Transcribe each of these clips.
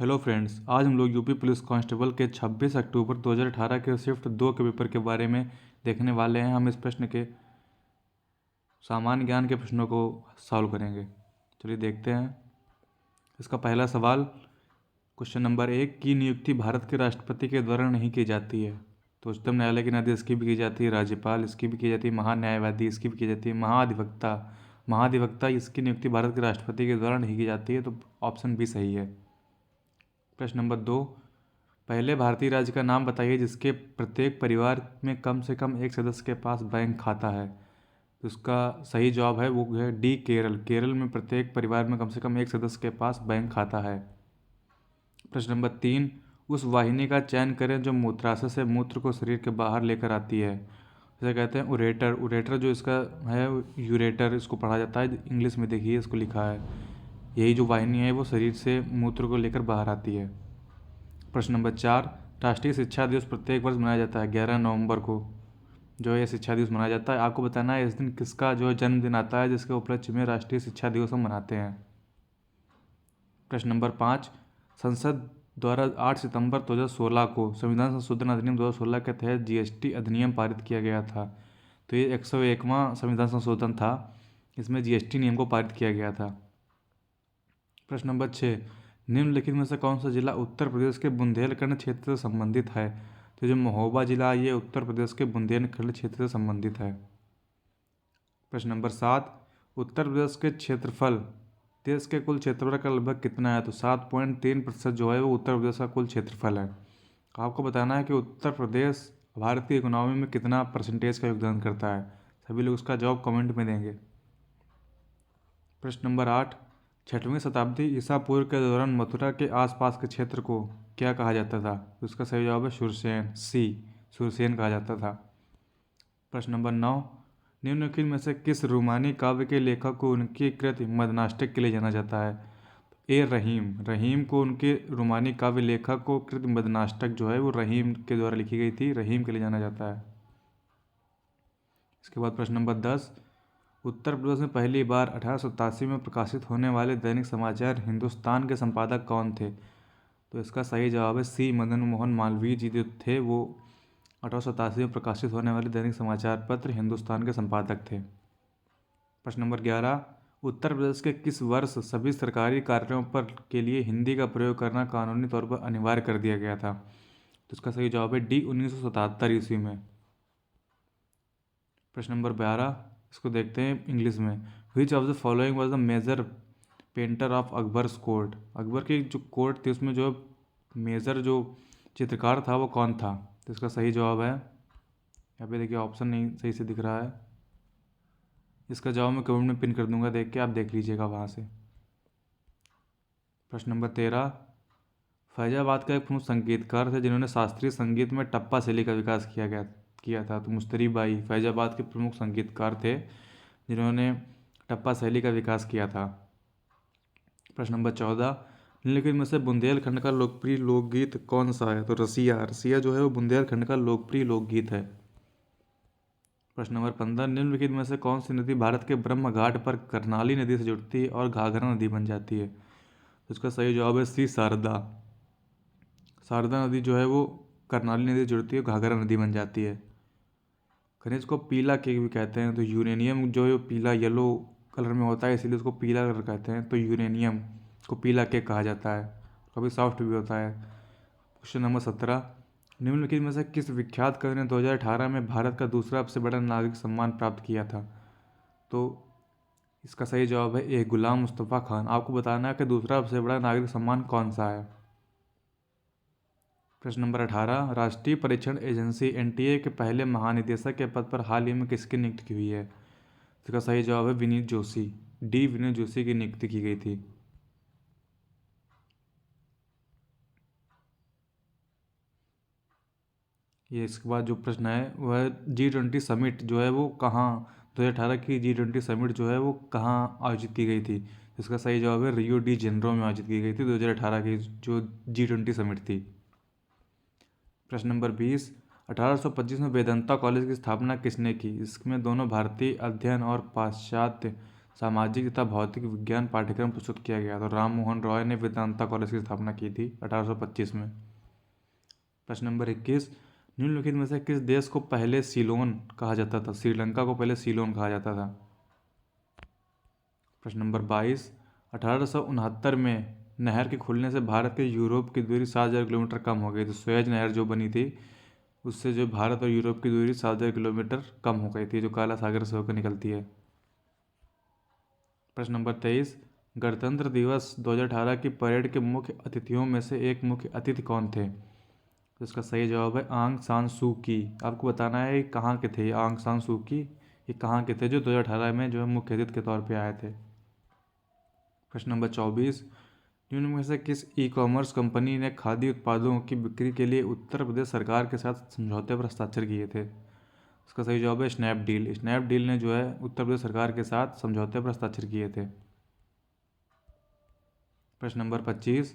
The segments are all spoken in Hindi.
हेलो फ्रेंड्स, आज हम लोग यूपी पुलिस कांस्टेबल के 26 अक्टूबर 2018 के शिफ्ट 2 के पेपर के बारे में देखने वाले हैं। हम इस प्रश्न के सामान्य ज्ञान के प्रश्नों को सॉल्व करेंगे। चलिए देखते हैं। इसका पहला सवाल, क्वेश्चन नंबर 1 की नियुक्ति भारत के राष्ट्रपति के द्वारा नहीं की जाती है। तो उच्चतम न्यायालय की न्यायाधीश इसकी भी की जाती है, राज्यपाल इसकी भी की जाती है, महान्यायवादी इसकी भी की जाती है, महाधिवक्ता इसकी नियुक्ति भारत के राष्ट्रपति के द्वारा नहीं की जाती है। तो ऑप्शन बी सही है। प्रश्न नंबर 2, पहले भारतीय राज्य का नाम बताइए जिसके प्रत्येक परिवार में कम से कम एक सदस्य के पास बैंक खाता है। तो उसका सही जवाब है वो है डी, केरल। केरल में प्रत्येक परिवार में कम से कम एक सदस्य के पास बैंक खाता है। प्रश्न नंबर 3, उस वाहिनी का चयन करें जो मूत्राशय से मूत्र को शरीर के बाहर लेकर आती है। इसे कहते हैं उरेटर। उरेटर जो इसका है यूरेटर, इसको पढ़ा जाता है। इंग्लिश में देखिए इसको लिखा है। यही जो वाहिनी है वो शरीर से मूत्र को लेकर बाहर आती है। प्रश्न नंबर 4, राष्ट्रीय शिक्षा दिवस प्रत्येक वर्ष मनाया जाता है 11 नवंबर को जो है शिक्षा दिवस मनाया जाता है। आपको बताना है इस दिन किसका जो है जन्मदिन आता है जिसके उपलक्ष्य में राष्ट्रीय शिक्षा दिवस हम मनाते हैं। प्रश्न नंबर 5, संसद द्वारा 8 सितंबर 2016 को संविधान संशोधन अधिनियम 2016 के तहत जीएसटी अधिनियम पारित किया गया था। तो ये 101वां संविधान संशोधन था, इसमें जीएसटी नियम को पारित किया गया था। प्रश्न नंबर 6, निम्नलिखित में से कौन सा जिला उत्तर प्रदेश के बुंदेलखंड क्षेत्र से संबंधित है। तो जो महोबा जिला ये उत्तर प्रदेश के बुंदेलखंड क्षेत्र से संबंधित है। प्रश्न नंबर 7, उत्तर प्रदेश के क्षेत्रफल देश के कुल क्षेत्रफल का लगभग कितना है। तो 7.3% जो है वो उत्तर प्रदेश का कुल क्षेत्रफल है। आपको बताना है कि उत्तर प्रदेश भारत की इकोनॉमी में कितना परसेंटेज का योगदान करता है। सभी लोग उसका जवाब कमेंट में देंगे। प्रश्न नंबर 8, 6वीं शताब्दी ईसा पूर्व के दौरान मथुरा के आसपास के क्षेत्र को क्या कहा जाता था। तो इसका सही जवाब है सुरसेन, सी, सुरसेन कहा जाता था। प्रश्न नंबर 9, निम्नलिखित में से किस रूमानी काव्य के लेखक को उनकी कृति मदनाष्टक के लिए जाना जाता है। ए, रहीम। रहीम को उनके रूमानी काव्य लेखक को कृति मदनाष्टक जो है वो रहीम के द्वारा लिखी गई थी, रहीम के लिए जाना जाता है। इसके बाद प्रश्न नंबर 10, उत्तर प्रदेश में पहली बार 1887 में प्रकाशित होने वाले दैनिक समाचार हिंदुस्तान के संपादक कौन थे। तो इसका सही जवाब है सी, मदन मोहन मालवीय जी जो थे वो 1887 में प्रकाशित होने वाले दैनिक समाचार पत्र हिंदुस्तान के संपादक थे। प्रश्न नंबर 11, उत्तर प्रदेश के किस वर्ष सभी सरकारी कार्यों पर के लिए हिंदी का प्रयोग करना कानूनी तौर पर अनिवार्य कर दिया गया था। तो इसका सही जवाब है डी, 1977 ईस्वी में। प्रश्न नंबर 12, इसको देखते हैं इंग्लिश में। Which of the following was the major painter of Akbar's court. Akbar की जो कोर्ट थी उसमें जो मेजर जो चित्रकार था वो कौन था। तो इसका सही जवाब है, यहाँ पे देखिए ऑप्शन नहीं सही से दिख रहा है, इसका जवाब मैं कमेंट में पिन कर दूंगा, देख के आप देख लीजिएगा वहाँ से। प्रश्न नंबर 13, फैजाबाद का एक प्रमुख संगीतकार थे जिन्होंने शास्त्रीय संगीत में टप्पा शैली का विकास किया था। तो मुस्तरी बाई फैजाबाद के प्रमुख संगीतकार थे जिन्होंने टप्पा शैली का विकास किया था। प्रश्न नंबर 14, निम्नलिखित में से बुंदेलखंड का लोकप्रिय लोकगीत कौन सा है। तो रसिया। रसिया जो है वो बुंदेलखंड का लोकप्रिय लोकगीत है। प्रश्न नंबर 15, निम्नलिखित में से कौन सी नदी भारत के ब्रह्म घाट पर करनाली नदी से जुड़ती है और घाघरा नदी बन जाती है। तो इसका सही जवाब है सी, शारदा। शारदा नदी जो है वो करनाली नदी से जुड़ती है, घाघरा नदी बन जाती है। खनिज को पीला केक भी कहते हैं। तो यूरेनियम जो है पीला येलो कलर में होता है इसीलिए उसको पीला कलर कहते हैं। तो यूरेनियम को पीला केक कहा जाता है, कभी सॉफ्ट भी होता है। क्वेश्चन नंबर 17, निम्नलिखित में से किस विख्यात कवि ने 2018 में भारत का दूसरा सबसे बड़ा नागरिक सम्मान प्राप्त किया था। तो इसका सही जवाब है ए, गुलाम मुस्तफ़ा खान। आपको बताना है कि दूसरा सबसे बड़ा नागरिक सम्मान कौन सा है। प्रश्न नंबर 18, राष्ट्रीय परीक्षण एजेंसी एनटीए के पहले महानिदेशक के पद पर हाल ही में किसकी नियुक्ति की हुई है। इसका सही जवाब है विनीत जोशी, डी, विनीत जोशी की नियुक्ति की गई थी। ये इसके बाद जो प्रश्न है वह G20 समिट जो है वो कहाँ 2018 की G20 समिट जो है वो कहाँ आयोजित की गई थी। इसका सही जवाब है रियो डी जेनेरो में आयोजित की गई थी 2018 की जो G20 समिट थी। प्रश्न नंबर 20, 1825 में वेदांता कॉलेज की स्थापना किसने की। इसमें दोनों भारतीय अध्ययन और पाश्चात्य सामाजिक तथा भौतिक विज्ञान पाठ्यक्रम प्रस्तुत किया गया? तो राम मोहन रॉय ने वेदांता कॉलेज की स्थापना की थी 1825 में। प्रश्न नंबर 21, निम्नलिखित में से किस देश को पहले सीलोन कहा जाता था? श्रीलंका को पहले सीलोन कहा जाता था। प्रश्न नंबर 22, 1869 में नहर के खुलने से भारत के यूरोप की दूरी 7,000 किलोमीटर कम हो गई। तो सुएज नहर जो बनी थी उससे जो भारत और यूरोप की दूरी 7,000 किलोमीटर कम हो गई थी, जो काला सागर से होकर निकलती है। प्रश्न नंबर 23, गणतंत्र दिवस 2018 की परेड के मुख्य अतिथियों में से एक मुख्य अतिथि कौन थे? तो इसका सही जवाब है आंग सान सू की। आपको बताना है कहाँ के थे आंग सान सू की, ये कहाँ के थे जो 2018 में जो है मुख्य अतिथि के तौर पे आए थे। प्रश्न नंबर 24, निम्न में से किस ई कॉमर्स कंपनी ने खाद्य उत्पादों की बिक्री के लिए उत्तर प्रदेश सरकार के साथ समझौते पर हस्ताक्षर किए थे? इसका सही जवाब है स्नैपडील। स्नैपडील ने जो है उत्तर प्रदेश सरकार के साथ समझौते पर हस्ताक्षर किए थे। प्रश्न नंबर 25,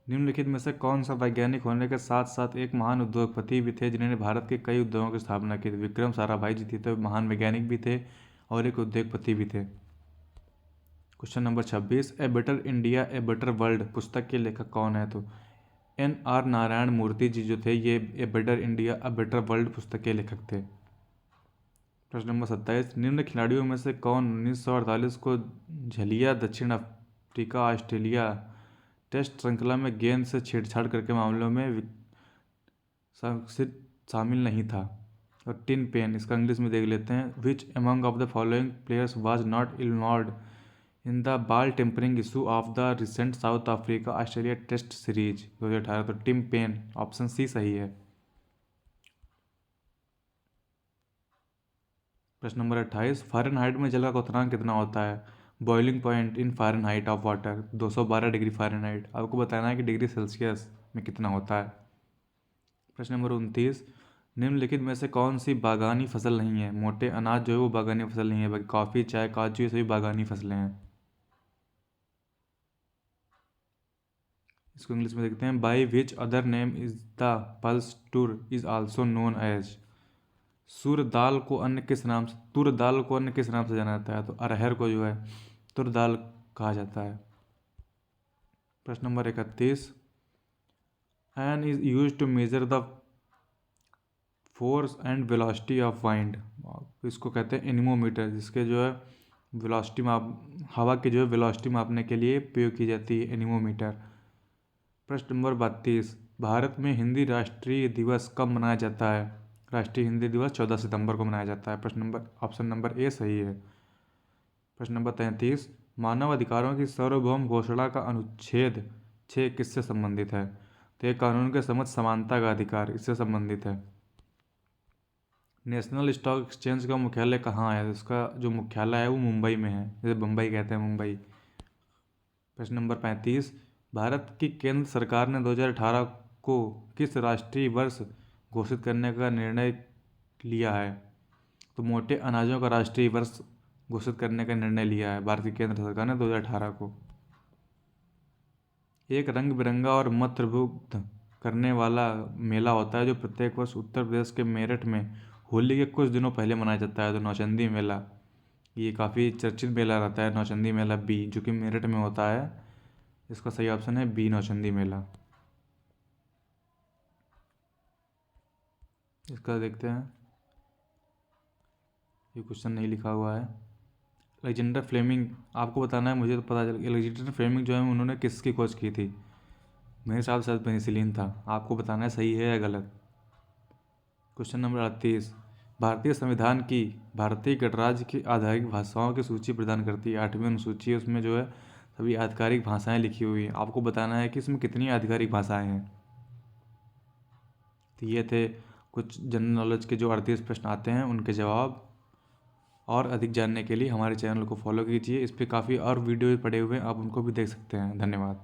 निम्नलिखित में से कौन सा वैज्ञानिक होने के साथ साथ एक महान उद्योगपति भी थे जिन्होंने भारत के कई उद्योगों की स्थापना की थी? विक्रम साराभाई जी थे, तो महान वैज्ञानिक भी थे और एक उद्योगपति भी थे। Question number 26, a better India a better world पुस्तक के लेखक कौन है? तो NR नारायण मूर्ति जी जो थे ये a better India a better world पुस्तक के लेखक थे। प्रश्न नंबर 27, निम्न खिलाड़ियों में से कौन 1948 को झलिया दक्षिण अफ्रीका ऑस्ट्रेलिया टेस्ट श्रृंखला में गेंद से छेड़छाड़ करके मामलों में शामिल नहीं था? और टिन पेन, इसका इंग्लिश में देख लेते हैं। Which among of the following players was not involved in the ball tampering issue of the recent South Africa Australia test series 2018? तो टिम पेन, ऑप्शन सी सही है। प्रश्न नंबर 28, फ़ारेनहाइट में जल का क्वथनांक कितना होता है? Boiling point in Fahrenheit of water 212 degree Fahrenheit. आपको बताना है कि डिग्री सेल्सियस में कितना होता है। प्रश्न नंबर 29, निम्नलिखित में से कौन सी बागानी फसल नहीं है? मोटे अनाज जो है वो बागानी फसल नहीं है, बल्कि कॉफ़ी, चाय, काजू ये सभी बागानी फसलें हैं। इसको इंग्लिश में देखते हैं। By which other name is the pulse tur is also known as? सूर दाल को अन्य किस नाम से तुर दाल को अन्य किस नाम से जाना जाता है? तो अरहर को जो है तुर दाल कहा जाता है। प्रश्न number 31, an is use to measure the force and velocity of wind. इसको कहते हैं एनीमोमीटर, जिसके जो है वेलोसिटी माप हवा की जो है वेलोसिटी मापने के लिए प्रयोग की जाती है एनीमोमीटर। प्रश्न नंबर 32, भारत में हिंदी राष्ट्रीय दिवस कब मनाया जाता है? राष्ट्रीय हिंदी दिवस 14 सितंबर को मनाया जाता है। प्रश्न नंबर ऑप्शन नंबर ए सही है। प्रश्न नंबर 33, मानव अधिकारों की सार्वभौम घोषणा का अनुच्छेद 6 किससे संबंधित है? तो ये कानून के समक्ष समानता का अधिकार इससे संबंधित है। नेशनल स्टॉक एक्सचेंज का मुख्यालय कहाँ है? इसका जो मुख्यालय है वो मुंबई में है, जैसे बम्बई कहते हैं मुंबई। प्रश्न नंबर 35, भारत की केंद्र सरकार ने 2018 को किस राष्ट्रीय वर्ष घोषित करने का निर्णय लिया है? तो मोटे अनाजों का राष्ट्रीय वर्ष घोषित करने का निर्णय लिया है भारतीय केंद्र सरकार ने 2018 को। एक रंग बिरंगा और मंत्रमुग्ध करने वाला मेला होता है जो प्रत्येक वर्ष उत्तर प्रदेश के मेरठ में होली के कुछ दिनों पहले मनाया जाता है। तो नौचंदी मेला, ये काफ़ी चर्चित मेला रहता है नौचंदी मेला बी, जो कि मेरठ में होता है। इसका सही ऑप्शन है बी, नौचंदी मेला। इसका देखते हैं, ये क्वेश्चन नहीं लिखा हुआ है। अलेक्जेंडर फ्लेमिंग, आपको बताना है, मुझे तो पता चल। अलेक्जेंडर फ्लेमिंग जो है उन्होंने किसकी खोज की थी? मेरे हिसाब से पेनिसिलिन था। आपको बताना है सही है या गलत। क्वेश्चन नंबर 38, भारतीय संविधान की भारतीय गणराज्य की आधिकारिक भाषाओं की सूची प्रदान करती है। 8वीं अनुसूची है, उसमें जो है सभी आधिकारिक भाषाएं लिखी हुई हैं। आपको बताना है कि इसमें कितनी आधिकारिक भाषाएं हैं। तो ये थे कुछ जनरल नॉलेज के जो 38 प्रश्न आते हैं उनके जवाब। और अधिक जानने के लिए हमारे चैनल को फॉलो कीजिए। इस पर काफ़ी और वीडियो पड़े हुए हैं, आप उनको भी देख सकते हैं। धन्यवाद।